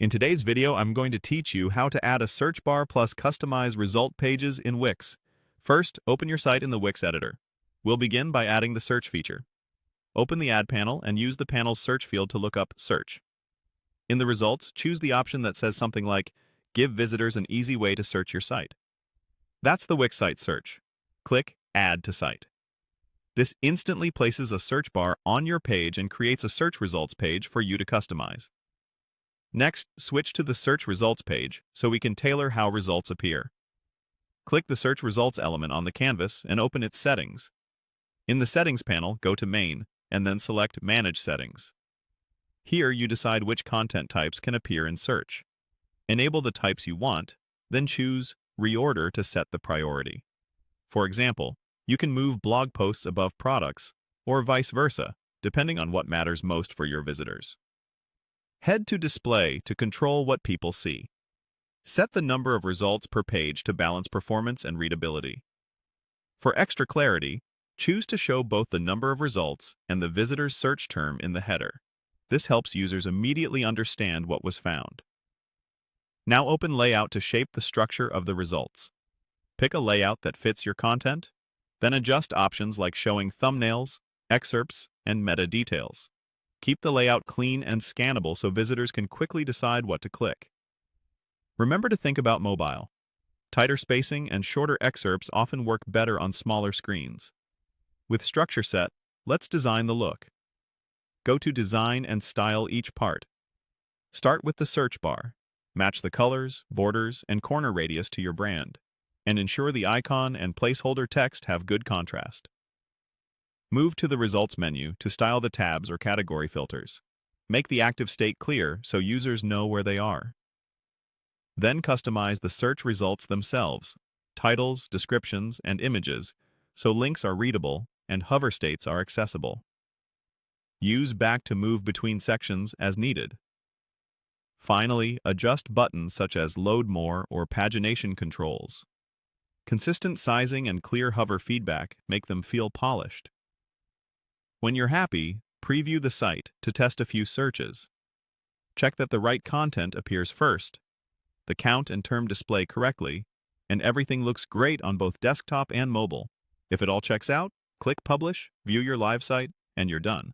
In today's video, I'm going to teach you how to add a search bar plus customize result pages in Wix. First, open your site in the Wix editor. We'll begin by adding the search feature. Open the Add panel and use the panel's search field to look up Search. In the results, choose the option that says something like, Give visitors an easy way to search your site. That's the Wix site search. Click Add to Site. This instantly places a search bar on your page and creates a search results page for you to customize. Next, switch to the Search Results page so we can tailor how results appear. Click the Search Results element on the canvas and open its settings. In the Settings panel, go to Main, and then select Manage Settings. Here you decide which content types can appear in search. Enable the types you want, then choose Reorder to set the priority. For example, you can move blog posts above products, or vice versa, depending on what matters most for your visitors. Head to Display to control what people see. Set the number of results per page to balance performance and readability. For extra clarity, choose to show both the number of results and the visitor's search term in the header. This helps users immediately understand what was found. Now open Layout to shape the structure of the results. Pick a layout that fits your content, then adjust options like showing thumbnails, excerpts, and meta details. Keep the layout clean and scannable so visitors can quickly decide what to click. Remember to think about mobile. Tighter spacing and shorter excerpts often work better on smaller screens. With structure set, let's design the look. Go to Design and style each part. Start with the search bar. Match the colors, borders, and corner radius to your brand, and ensure the icon and placeholder text have good contrast. Move to the Results menu to style the tabs or category filters. Make the active state clear so users know where they are. Then customize the search results themselves, titles, descriptions, and images, so links are readable and hover states are accessible. Use back to move between sections as needed. Finally, adjust buttons such as Load More or Pagination controls. Consistent sizing and clear hover feedback make them feel polished. When you're happy, preview the site to test a few searches. Check that the right content appears first, the count and term display correctly, and everything looks great on both desktop and mobile. If it all checks out, click Publish, view your live site, and you're done.